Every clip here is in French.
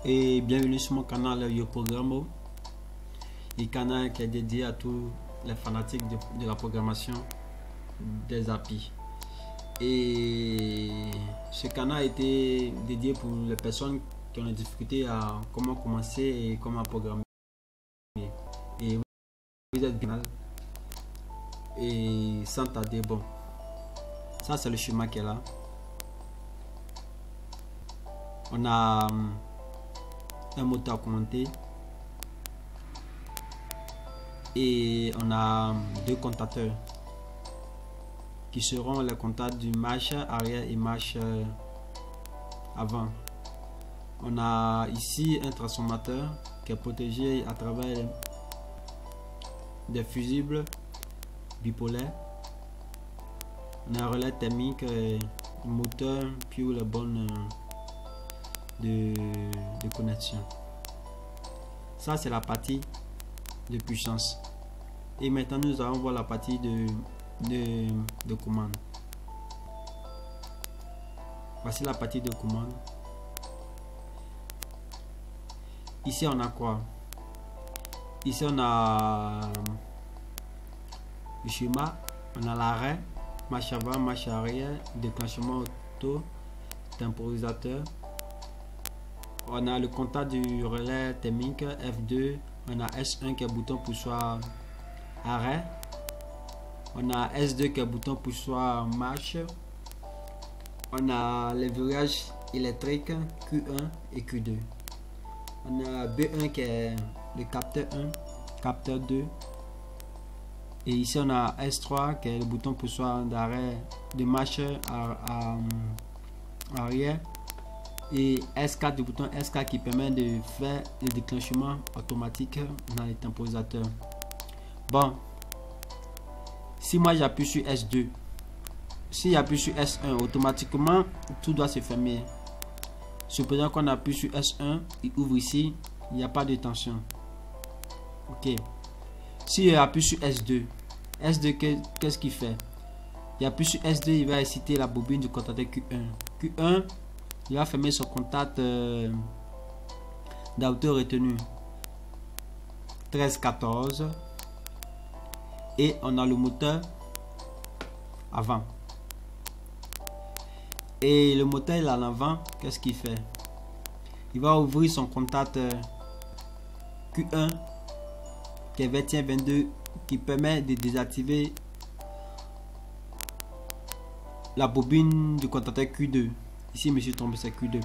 Et bienvenue sur mon canal YoProgramo, le canal qui est dédié à tous les fanatiques de la programmation des API. Et ce canal a été dédié pour les personnes qui ont des difficultés à comment commencer et comment programmer. Et vous êtes bien et sans tarder, bon, ça c'est le schéma qui est là. On a un moteur à commenter et on a deux comptateurs qui seront les compteurs du marche arrière et marche avant. On a ici un transformateur qui est protégé à travers des fusibles bipolaires. On a un relais thermique, moteur puis les bonnes de connexion. Ça c'est la partie de puissance. Et maintenant nous allons voir la partie de commande. Voici la partie de commande. Ici on a quoi? Ici on a le schéma, on a l'arrêt, marche avant, marche arrière, déclenchement auto, temporisateur. On a le contact du relais thermique F2, on a S1 qui est bouton pour soit arrêt, on a S2 qui est bouton pour soit marche, on a les virages électriques Q1 et Q2, on a B1 qui est le capteur 1, capteur 2, et ici on a S3 qui est le bouton pour soit d'arrêt de marche à arrière, et S4, le bouton S4 qui permet de faire le déclenchement automatique dans les temporisateurs. Bon, si moi j'appuie sur S2, si j'appuie sur S1, automatiquement tout doit se fermer. Supposons qu'on appuie sur S1, il ouvre ici, il n'y a pas de tension. Ok. Si j'appuie sur S2, qu'est-ce qu'il fait? Il appuie sur S2, il va exciter la bobine du contacteur Q1. Q1, il va fermer son contact d'auto retenu 13-14 et on a le moteur avant. Et le moteur il est en avant, qu'est-ce qu'il fait? Il va ouvrir son contact Q1 qui est 21-22 qui permet de désactiver la bobine du contacteur Q2. Ici, je me suis trompé, c'est Q2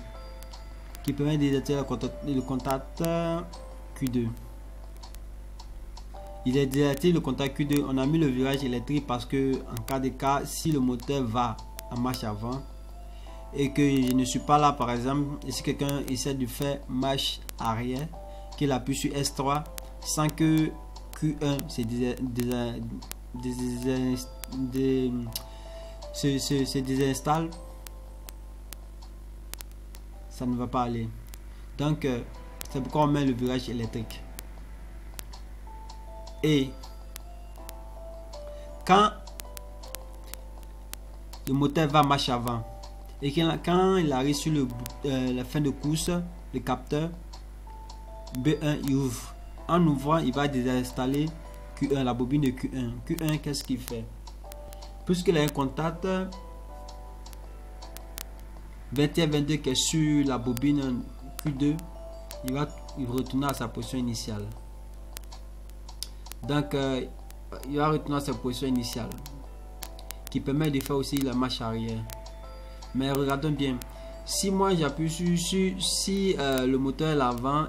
qui permet de désactiver le contact Q2. Il est désactivé le contact Q2. On a mis le virage électrique parce que en cas de cas, si le moteur va en marche avant et que je ne suis pas là, par exemple, et si quelqu'un essaie de faire marche arrière, qu'il appuie sur S3 sans que Q1 se désinstalle, ça ne va pas aller. Donc c'est pourquoi on met le virage électrique. Et quand le moteur va marche avant et quand il arrive sur la fin de course, le capteur B1 il ouvre. En ouvrant, il va désinstaller Q1, la bobine de Q1. Q1, qu'est-ce qu'il fait? Puisqu'il a un contact 21-22 qui est sur la bobine Q2, il va retourner à sa position initiale. Donc il va retourner à sa position initiale qui permet de faire aussi la marche arrière. Mais regardons bien, si moi j'appuie sur si le moteur est l'avant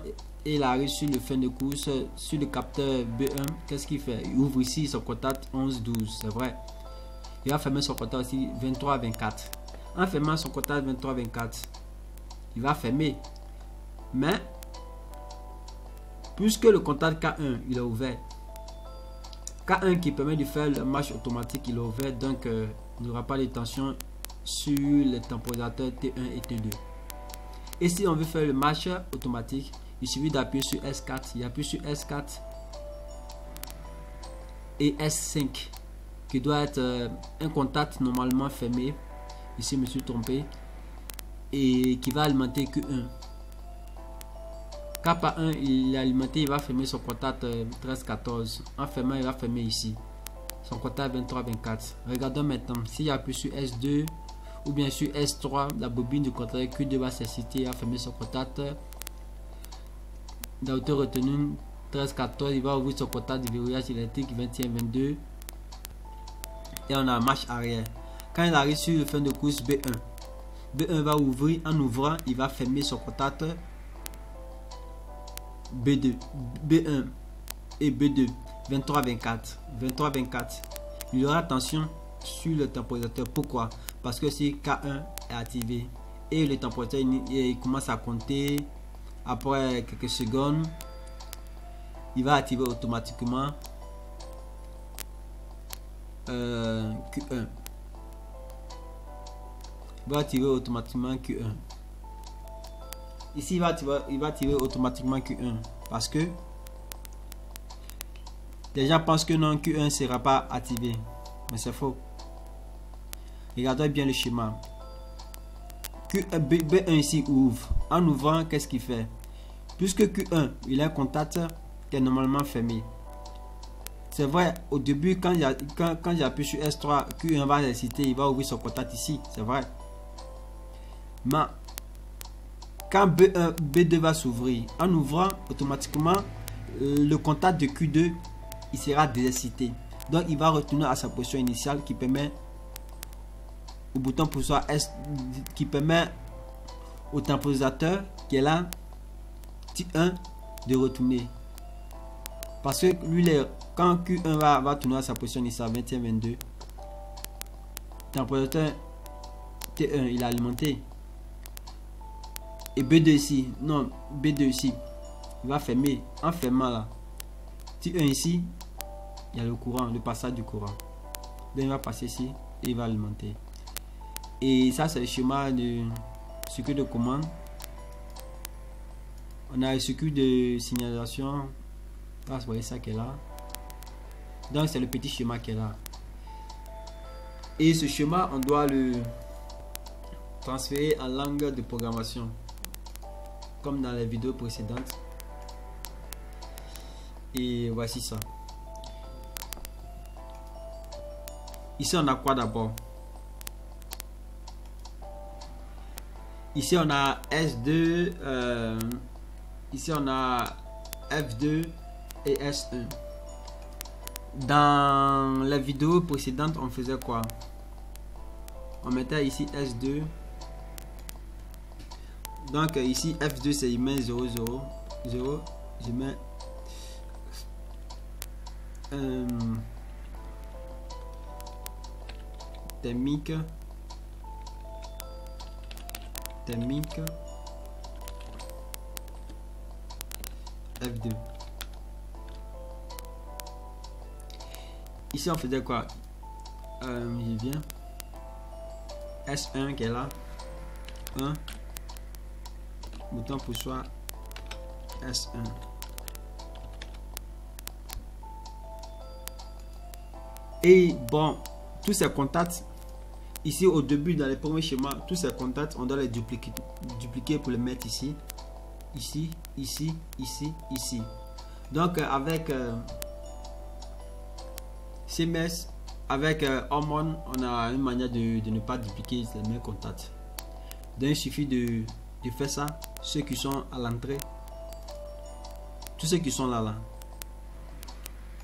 et il arrive sur le fin de course, sur le capteur B1, qu'est-ce qu'il fait? Il ouvre ici son contact 11-12, c'est vrai. Il va fermer son contact aussi 23-24. En fermant son contact 23-24, il va fermer. Mais, puisque le contact K1, il est ouvert, K1 qui permet de faire le match automatique, il est ouvert, donc il n'y aura pas de tension sur les temporisateurs T1 et T2. Et si on veut faire le match automatique, il suffit d'appuyer sur S4. Il appuie sur S4 et S5 qui doit être un contact normalement fermé. Ici, je me suis trompé. Et qui va alimenter Q1. K1, il est alimenté, il va fermer son contact 13-14. En fermant, il va fermer ici son contact 23-24. Regardons maintenant. S'il appuie sur S2 ou bien sur S3, la bobine du contact Q2 va s'exciter, il va fermer son contact. La hauteur retenue 13-14, il va ouvrir son contact de verrouillage électrique 21-22 et on a marche arrière. Quand il arrive sur le fin de course B1, B1 va ouvrir, en ouvrant il va fermer son contact B2, B1 et B2 23-24. Il y aura tension sur le temporisateur. Pourquoi? Parce que si K1 est activé et le temporisateur il commence à compter. Après quelques secondes, il va activer automatiquement Q1. Il va activer automatiquement Q1. Ici, il va activer automatiquement Q1 parce que les gens pensent que non, Q1 ne sera pas activé. Mais c'est faux. Regardez bien le schéma. B1 ici ouvre. En ouvrant, qu'est-ce qu'il fait? Puisque Q1 il a un contact qui est normalement fermé. C'est vrai, au début, quand j'appuie sur S3, Q1 va s'exciter, il va ouvrir son contact ici. C'est vrai. Mais quand B2 va s'ouvrir, en ouvrant, automatiquement, le contact de Q2 il sera désexcité. Donc, il va retourner à sa position initiale qui permet au bouton poussoir S qui permet au temporisateur qui est là T1 de retourner parce que lui quand Q1 va tourner à sa position initiale 21-22, temporisateur T1 il est alimenté et B2 ici, non B2 ici il va fermer. En fermant là T1 ici il y a le courant, le passage du courant, donc il va passer ici et il va alimenter. Et ça c'est le schéma de circuit de commande. On a le circuit de signalisation. Là, vous voyez ça qui est là. Donc c'est le petit schéma qui est là. Et ce schéma, on doit le transférer en langue de programmation. Comme dans les vidéos précédentes. Et voici ça. Ici on a quoi d'abord? Ici on a S2, ici on a F2 et S1. Dans la vidéo précédente on faisait quoi? On mettait ici S2. Donc ici F2 c'est je mets 0 0 0, je mets thermique F2. Ici on faisait quoi? Je viens S1 qui est là, 1 bouton poussoir S1. Et bon, tous ces contacts ici au début dans les premiers schémas, tous ces contacts on doit les dupliquer pour les mettre ici, ici, ici, ici, ici. Donc avec CMS, avec Hormone, on a une manière de ne pas dupliquer les mêmes contacts. Donc il suffit de faire ça. Ceux qui sont à l'entrée, tous ceux qui sont là,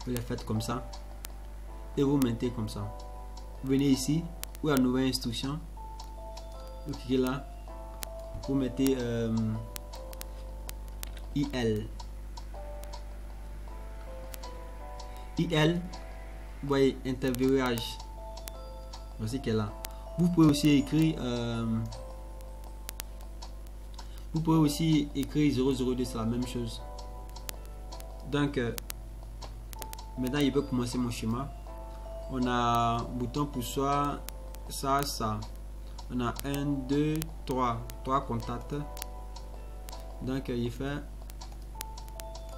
vous les faites comme ça et vous mettez comme ça. Vous venez ici, ou à nouvelle instruction, vous cliquez là, vous mettez IL IL, vous voyez, interverrouillage. Voici qu'elle est là. Vous pouvez aussi écrire 002, c'est la même chose. Donc maintenant il peut commencer mon schéma. On a un bouton pour soi, ça. On a 1, 2, 3 contacts. Donc il fait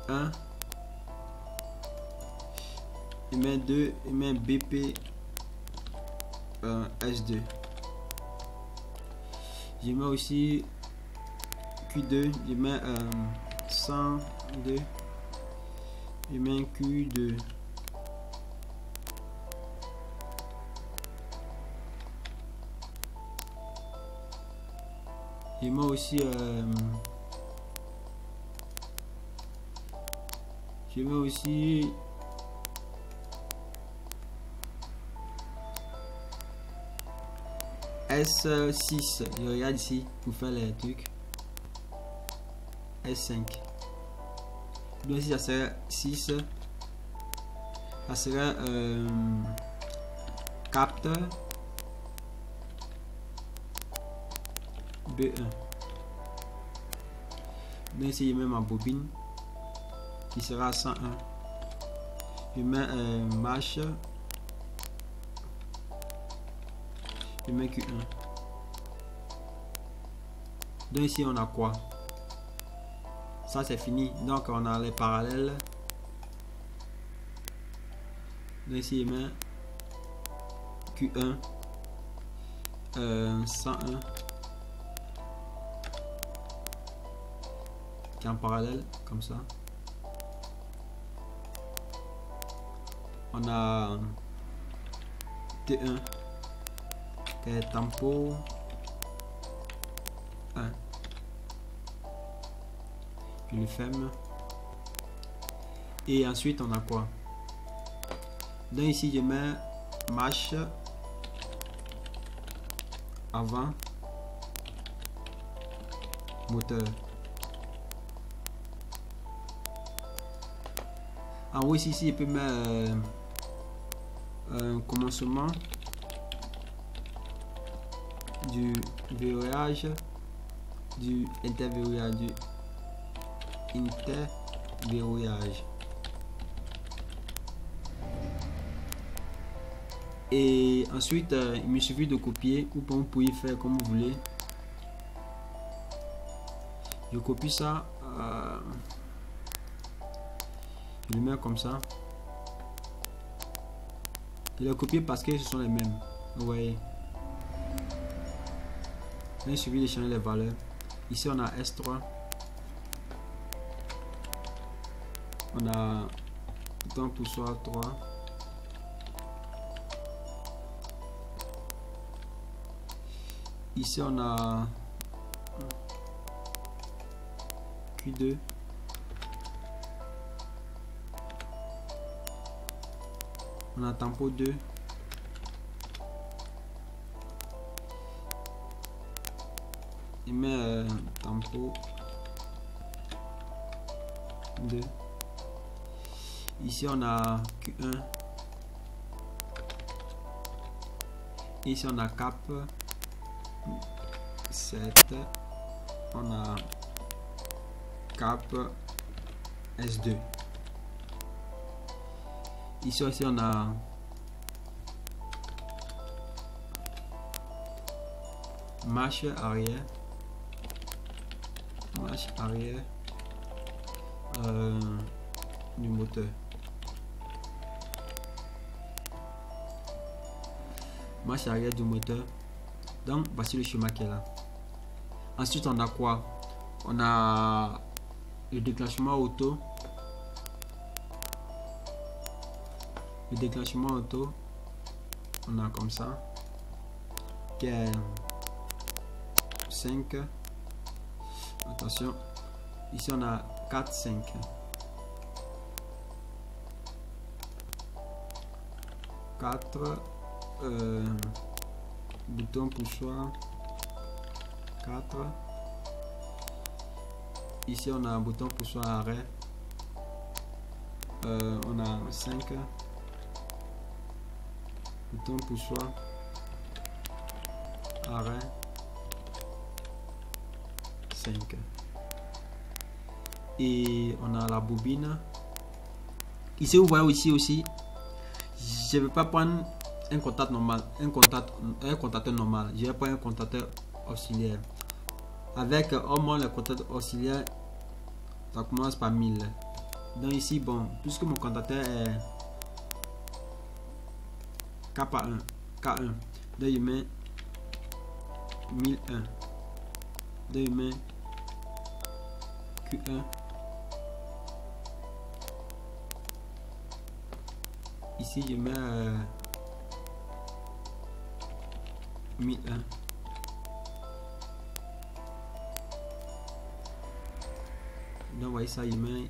1, il met 2, il met BP S2. Je mets aussi Q2, je mets 102, je mets Q2. Je mets aussi S6, je regarde ici pour faire les trucs. S5. Donc si ça serait 6, ça serait capteur B1. Donc ici je mets ma bobine qui sera 101. Je mets marche. Je mets Q1. Donc ici on a quoi? Ça c'est fini. Donc on a les parallèles. Donc ici je mets Q1 101 qui est en parallèle comme ça. On a T1 qui est tempo 1. Je le ferme. Et ensuite on a quoi? Donc ici je mets marche avant moteur. En haut ici je peux mettre un commencement du verrouillage, du interverrouillage, et ensuite il me suffit de copier, ou vous pouvez faire comme vous voulez. Je copie ça, je le mets comme ça. Je l'ai copié parce que ce sont les mêmes, vous voyez. Il suffit de changer les valeurs. Ici on a S3, on a bouton poussoir 3, ici on a Q2, on a tempo 2, il met tempo 2. Ici on a Q1, ici on a cap 7, on a cap S2. Ici aussi on a marche arrière, du moteur, marche arrière du moteur. Donc voici le schéma qui est là. Ensuite on a quoi? On a le déclenchement auto. Le déclenchement auto, on a comme ça, qui est 5. Attention, ici on a 4, 5. Bouton poussoir 4. Ici on a un bouton poussoir arrêt. on a 5. Bouton poussoir, arrêt, 5. Et on a la bobine. Ici vous voyez aussi, je ne vais pas prendre un contact normal, un contacteur normal, je vais prendre un contacteur auxiliaire. Avec au moins le contacteur auxiliaire, ça commence par 1000. Donc ici, bon, puisque mon contacteur est K1, donc je mets 1001, donc je mets Q1, ici je mets 1001, donc vous voyez ça, je mets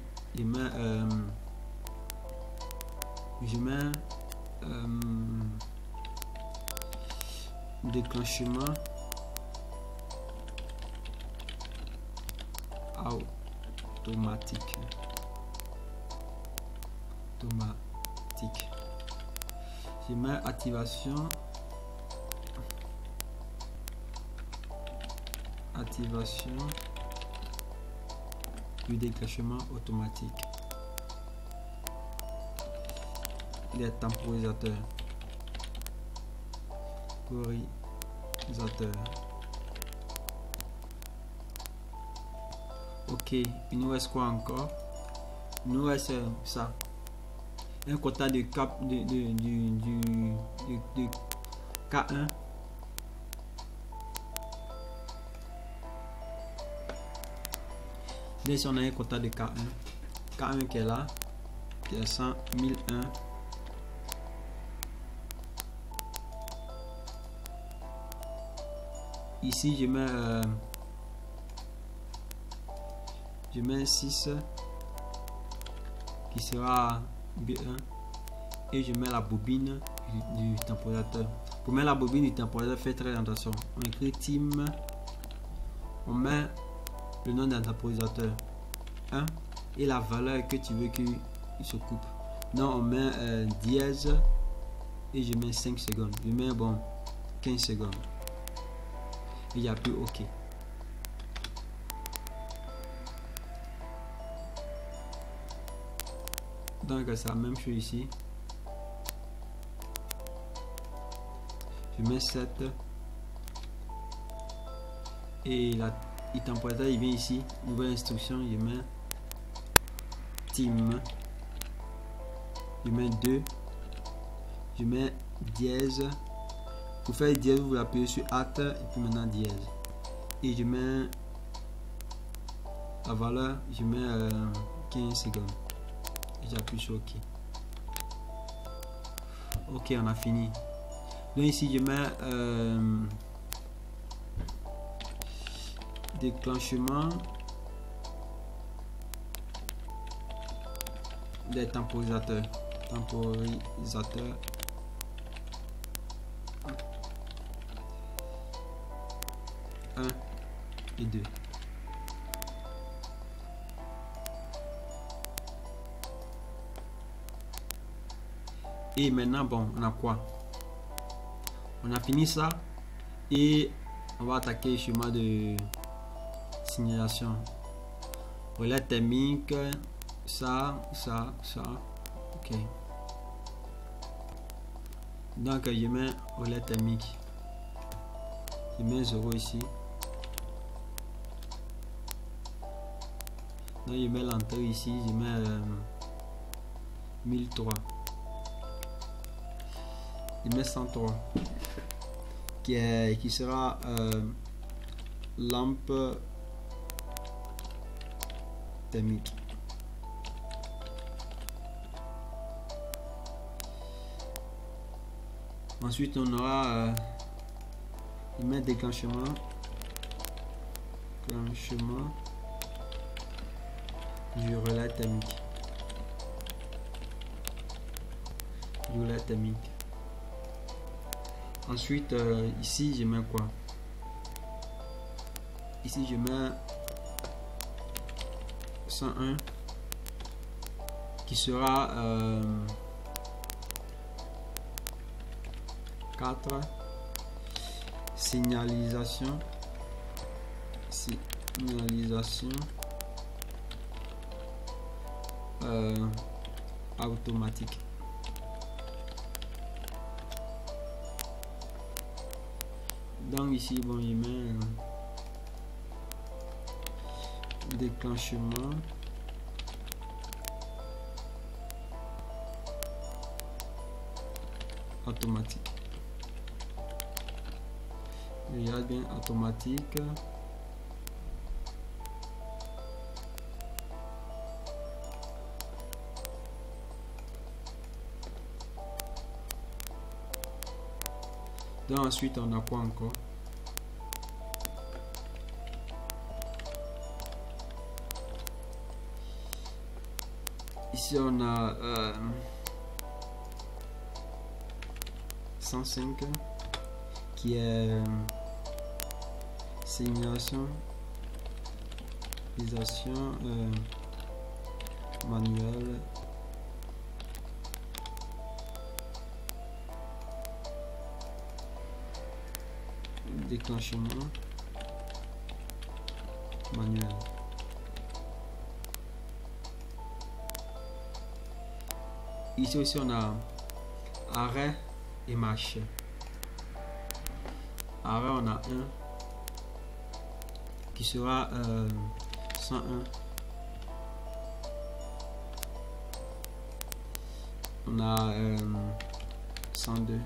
déclenchement automatique. Je mets activation du déclenchement automatique. Les temporisateurs. Ok, il nous reste quoi encore? Il nous reste ça. Un quota de K1. Là, ici, on a un quota de K1. K1 qui est là, qui est 100 1001. Ici, je mets 6 qui sera B1 et je mets la bobine du temporisateur. Pour mettre la bobine du temporisateur, faites très attention. On écrit team, on met le nom d'un temporisateur 1 et la valeur que tu veux qu'il se coupe. Donc on met dièse et je mets 5 secondes. Je mets bon 15 secondes. Il n'y a plus OK. Donc c'est la même chose ici. Je mets 7 et le temporisateur il vient ici. Nouvelle instruction, je mets team. Je mets 2. Je mets dièse. Pour faire dièse, vous appuyez sur Alt et puis maintenant dièse. Et je mets la valeur, je mets 15 secondes. Et j'appuie sur OK. OK, on a fini. Donc ici, je mets déclenchement des temporisateurs. 1 et 2. Et maintenant, bon, on a quoi? On a fini ça et on va attaquer le schéma de signalisation. Relais thermique, ça. Ok. Donc, je mets relais thermique. Je mets 0 ici. Donc je mets l'entrée ici, je mets 1003. Je mets 103 qui sera lampe thermique. Ensuite on aura je mets déclenchement du relais thermique. Ensuite ici je mets quoi? Ici je mets 101 qui sera 4 signalisation automatique. Donc ici, bon, il met déclenchement automatique. Il y a bien automatique. Donc ensuite on a quoi encore? Ici on a 105 qui est signalisation manuelle. Déclenchement manuel. Ici aussi on a arrêt et marche. Arrêt on a un qui sera 101. On a 102.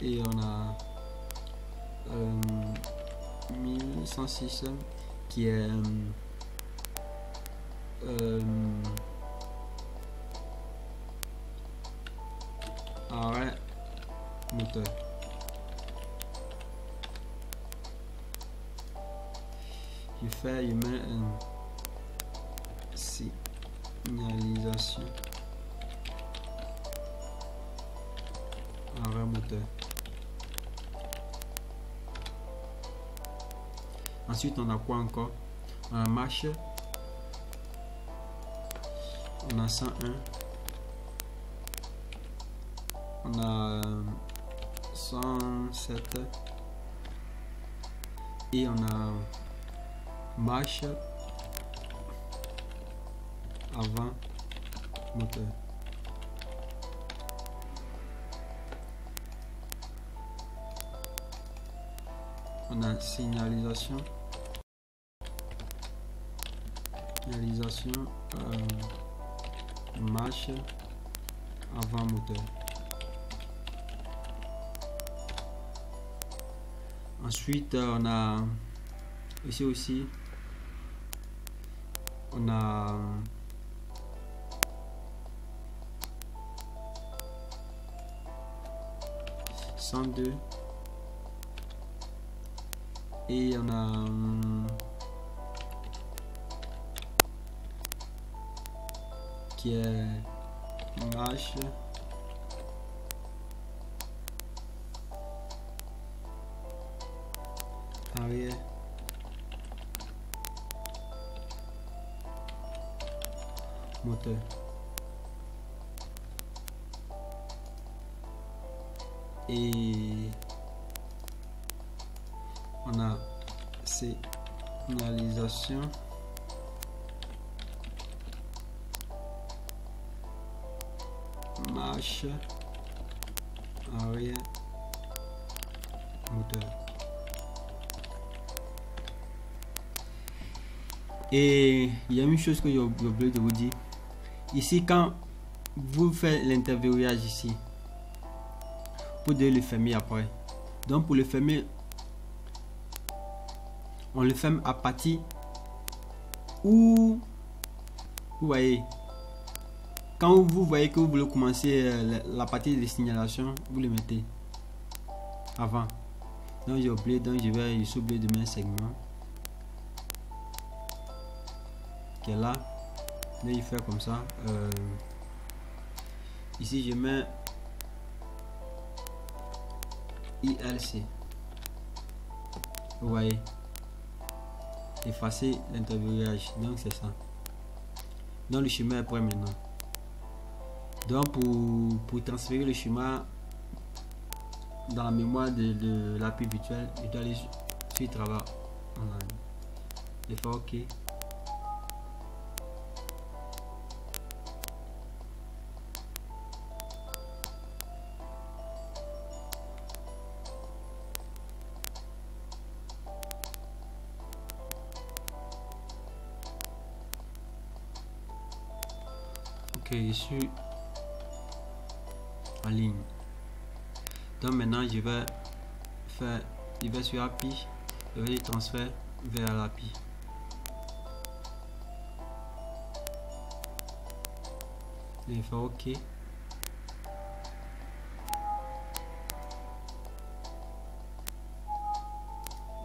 Et on a 1106 qui est arrêt moteur. Je mets signalisation arrêt moteur. Ensuite on a quoi encore? On a marche, on a 101, on a 107 et on a marche avant moteur. On a signalisation marche avant moteur. Ensuite on a ici aussi on a (102) et on a qui est marche arrière moteur. Et on a signalisation marche arrière moteur. Et il y a une chose que j'ai oublié de vous dire ici. Quand vous faites l'interverrouillage ici, vous devez le fermer après. Donc pour le fermer, on le ferme à partir où vous voyez, quand vous voyez que vous voulez commencer la partie de signalisation, vous le mettez avant. Donc j'ai oublié, donc je suis obligé de mettre un segment qui est là. Mais il fait comme ça. Ici je mets ILC. Vous voyez, effacer l'interverrouillage. Donc c'est ça. Donc le schéma est prêt maintenant. Donc pour transférer le schéma dans la mémoire de l'API virtuelle, je dois aller sur travail online et faire OK. Ok, je suis en ligne. Donc maintenant je vais sur API, je vais transférer vers l'API. Je vais faire OK.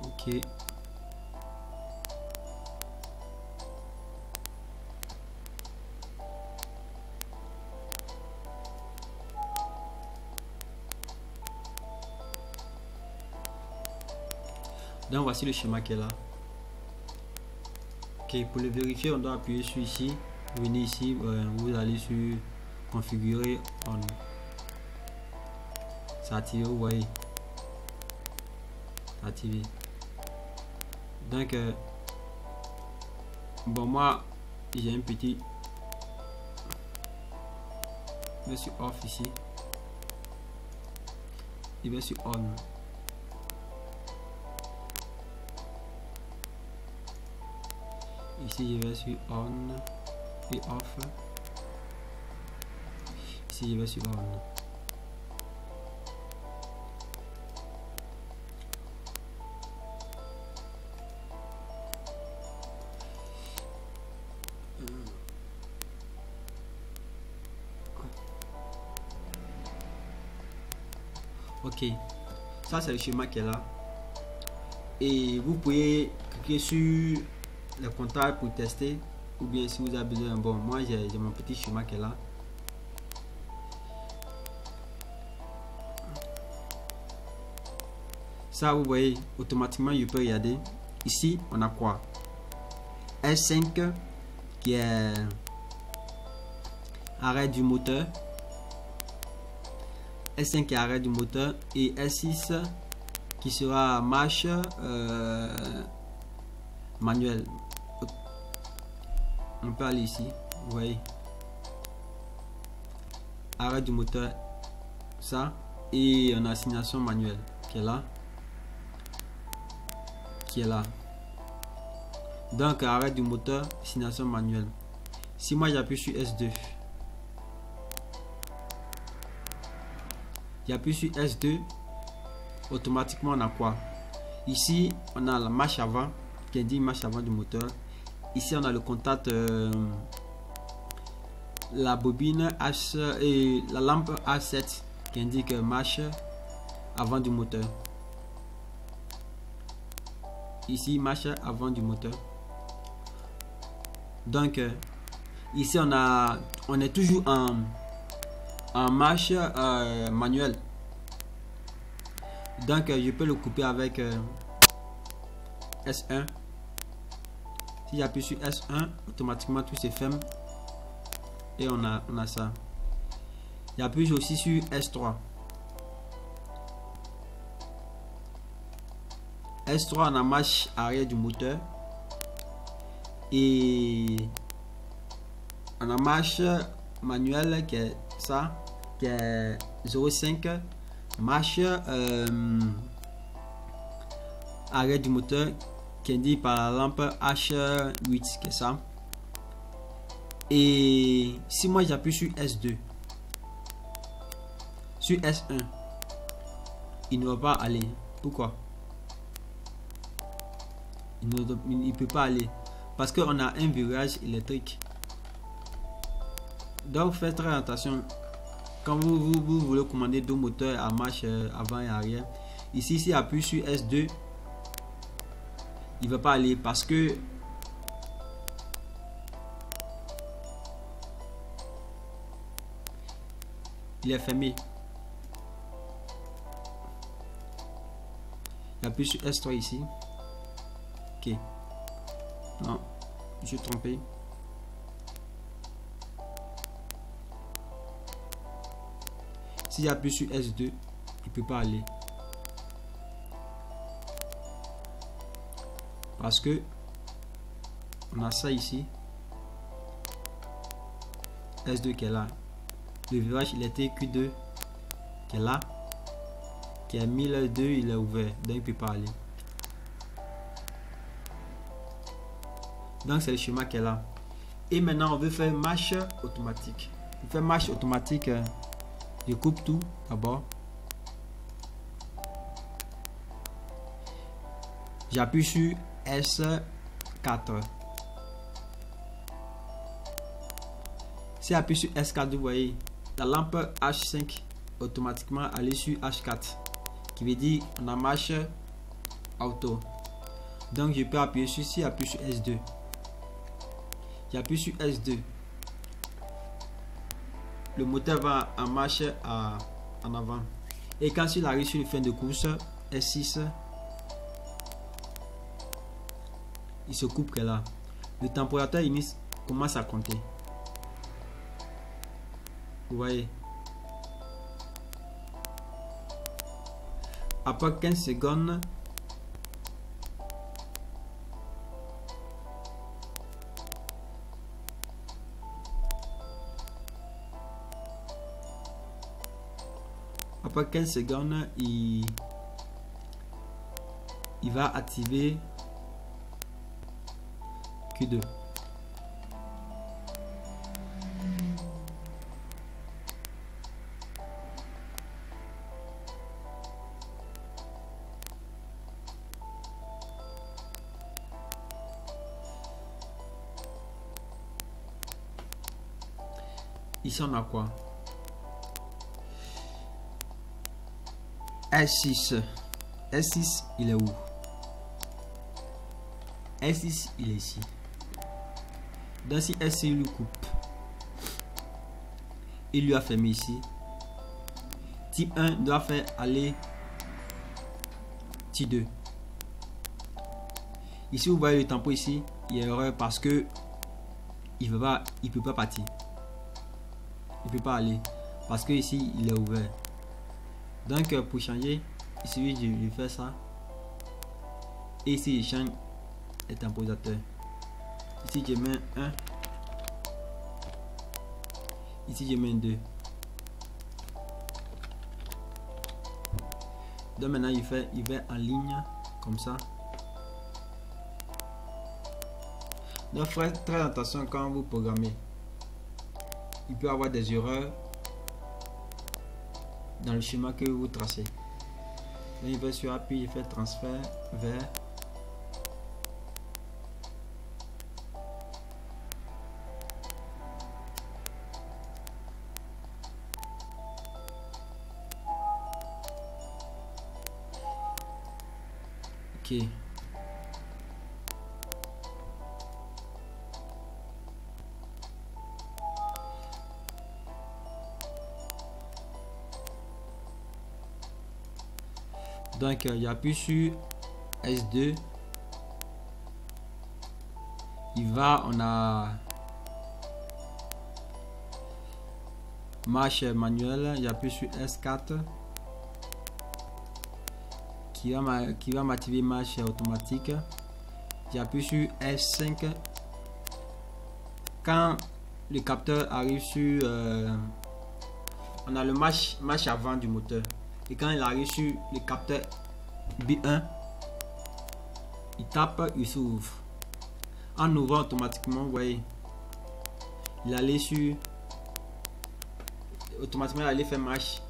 OK. Donc voici le schéma qui est là. Ok, pour le vérifier, on doit appuyer sur ici. Venez ici, vous allez sur configurer on. C'est activé, vous voyez. Activé. Donc bon, moi j'ai un petit, je vais sur off ici, je vais sur on. Ici je vais sur on et off. Ici je vais sur on. Ok, ça c'est le schéma qui est là. Et vous pouvez cliquer sur le contact pour tester, ou bien si vous avez besoin, bon, moi j'ai mon petit schéma qui est là. Ça, vous voyez, automatiquement je peux regarder. Ici on a quoi? S5 qui est arrêt du moteur, S5 qui est arrêt du moteur, et S6 qui sera marche manuelle. On peut aller ici, vous voyez, arrêt du moteur, ça, et on a assignation manuelle qui est là, donc arrêt du moteur, assignation manuelle. Si moi j'appuie sur S2, automatiquement on a quoi? Ici on a la marche avant qui indique marche avant du moteur. Ici on a le contact, la bobine H et la lampe A7 qui indique marche avant du moteur. Ici marche avant du moteur. Donc ici on est toujours en marche manuelle. Donc je peux le couper avec S1. Si j'appuie sur S1, automatiquement tout se ferme et on a ça. J'appuie aussi sur S3. S3 on a marche arrière du moteur et on a marche manuelle qui est ça, qui est 0,5, marche arrêt du moteur qui est dit par la lampe H8 qui est ça. Et si moi j'appuie sur S2, sur S1, il ne va pas aller. Pourquoi? Il ne peut pas aller parce qu'on a un virage électrique. Donc faites très attention quand vous voulez commander deux moteurs à marche avant et arrière. Ici, si j'appuie sur S2, il ne va pas aller parce que il est fermé. J'appuie sur S3 ici. Ok. Non, je suis trompé. Si j'appuie sur S2, il ne peut pas aller. Parce que on a ça ici. S2 qui est là. Le virage il était Q2 qui est là. Qui a mis le 2, il est ouvert. Donc il ne peut pas aller. Donc c'est le schéma qui est là. Et maintenant on veut faire marche automatique. Pour faire marche automatique, je coupe tout d'abord. J'appuie sur S4. Si j'appuie sur S4, vous voyez, la lampe H5 automatiquement aller sur H4. Qui veut dire on a marche auto. Donc je peux appuyer sur ici, appuyer sur S2. J'appuie sur S2. Le moteur va en marche en avant. Et quand il arrive sur le fin de course, S6, il se coupe que là. Le température il commence à compter. Vous voyez. Après 15 secondes, il va activer Q2. Ici on a quoi? S6. S6 il est où? S6 il est ici. Donc si S6 lui coupe, il lui a fermé ici. Type 1 doit faire aller type 2. Ici vous voyez le tempo ici, il y a erreur parce que il peut pas partir. Il peut pas aller parce que ici il est ouvert. Donc pour changer, il suffit de faire ça. Et ici je change le temporisateur. Ici je mets 1. Ici je mets 2. Donc maintenant il va en ligne comme ça. Donc faites très attention quand vous programmez. Il peut y avoir des erreurs dans le schéma que vous tracez. Là, il va sur appui, il fait transfert vers OK. Donc il appuie sur S2. On a marche manuelle. J'appuie sur S4 qui va m'activer marche automatique. J'appuie sur S5. Quand le capteur arrive sur on a le marche avant du moteur. Et quand il arrive sur le capteur B1, il tape, il s'ouvre. En ouvrant automatiquement, vous voyez, il allait sur, automatiquement il allait faire marche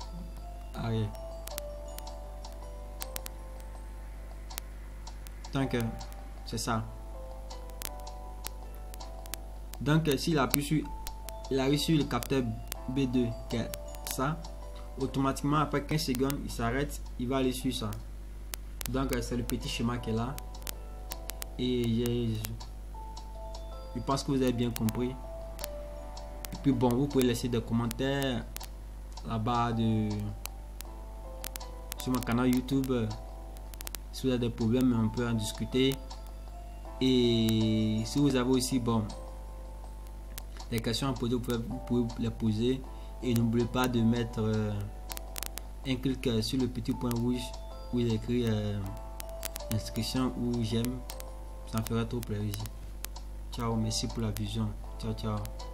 arrière. Donc c'est ça. Donc s'il appuie sur, il arrive sur le capteur B2, qui est ça. Automatiquement après 15 secondes il s'arrête, il va aller sur ça. Donc c'est le petit schéma qui est là et je pense que vous avez bien compris. Et puis bon, vous pouvez laisser des commentaires là-bas sur mon canal YouTube. Si vous avez des problèmes, on peut en discuter. Et si vous avez aussi bon des questions à poser, vous pouvez les poser. Et n'oubliez pas de mettre un clic sur le petit point rouge où il est écrit inscription ou j'aime, ça me fera trop plaisir. Ciao, merci pour la vision. Ciao, ciao.